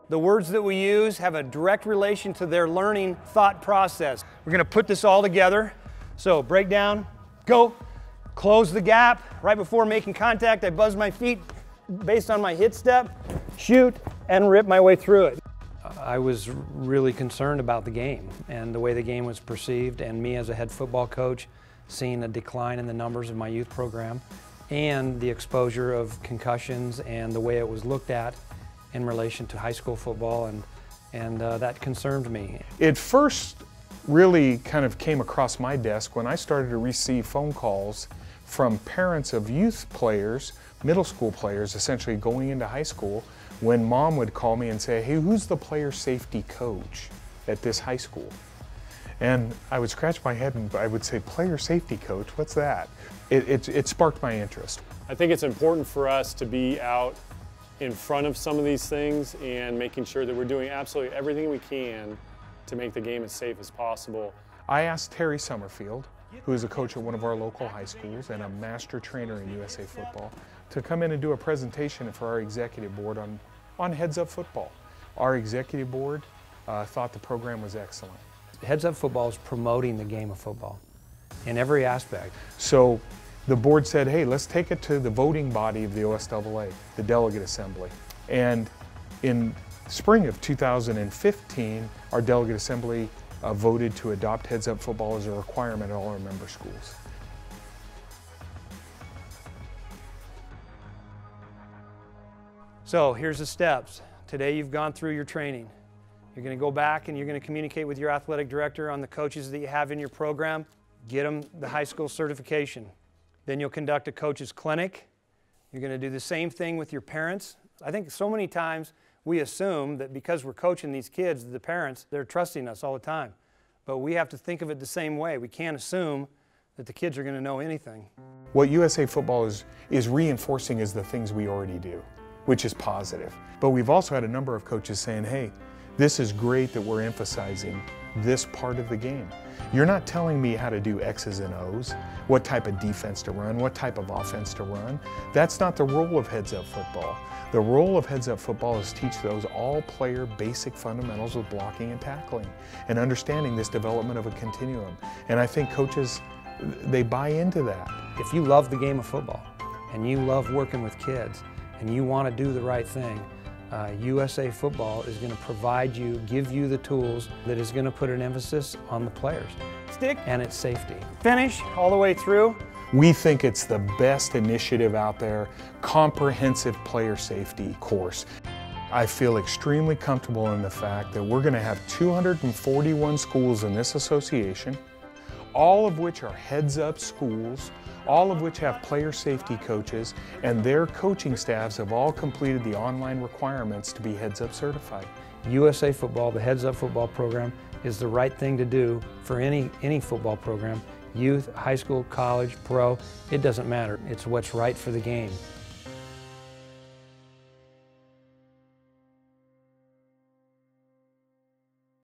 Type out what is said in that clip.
The words that we use have a direct relation to their learning thought process. We're going to put this all together. So break down, go, close the gap. Right before making contact, I buzz my feet based on my hit step, shoot, and rip my way through it. I was really concerned about the game and the way the game was perceived, and me as a head football coach seeing a decline in the numbers of my youth program and the exposure of concussions and the way it was looked at in relation to high school football, and that concerned me. It first really kind of came across my desk when I started to receive phone calls from parents of youth players, middle school players essentially going into high school, when mom would call me and say, hey, who's the player safety coach at this high school? And I would scratch my head and I would say, player safety coach, what's that? It sparked my interest. I think it's important for us to be out in front of some of these things and making sure that we're doing absolutely everything we can to make the game as safe as possible. I asked Terry Summerfield, who is a coach at one of our local high schools and a master trainer in USA football, to come in and do a presentation for our executive board on Heads Up Football. Our executive board thought the program was excellent. Heads Up Football is promoting the game of football in every aspect. So the board said, hey, let's take it to the voting body of the OSAA, the delegate assembly. And in spring of 2015, our delegate assembly voted to adopt Heads Up Football as a requirement at all our member schools. So here's the steps. Today you've gone through your training. You're going to go back and you're going to communicate with your athletic director on the coaches that you have in your program. Get them the high school certification. Then you'll conduct a coach's clinic. You're going to do the same thing with your parents. I think so many times we assume that because we're coaching these kids, the parents, they're trusting us all the time. But we have to think of it the same way. We can't assume that the kids are going to know anything. What USA Football is reinforcing is the things we already do, which is positive. But we've also had a number of coaches saying, hey, this is great that we're emphasizing this part of the game. You're not telling me how to do X's and O's, what type of defense to run, what type of offense to run. That's not the role of Heads Up Football. The role of Heads Up Football is to teach those all-player basic fundamentals of blocking and tackling and understanding this development of a continuum. And I think coaches, they buy into that. If you love the game of football and you love working with kids and you want to do the right thing, USA Football is going to provide you, give you the tools that is going to put an emphasis on the players. Stick and its safety. Finish all the way through. We think it's the best initiative out there, comprehensive player safety course. I feel extremely comfortable in the fact that we're going to have 241 schools in this association, all of which are Heads Up schools, all of which have player safety coaches, and their coaching staffs have all completed the online requirements to be Heads Up certified. USA Football, the Heads Up football program, is the right thing to do for any football program. Youth, high school, college, pro, it doesn't matter. It's what's right for the game.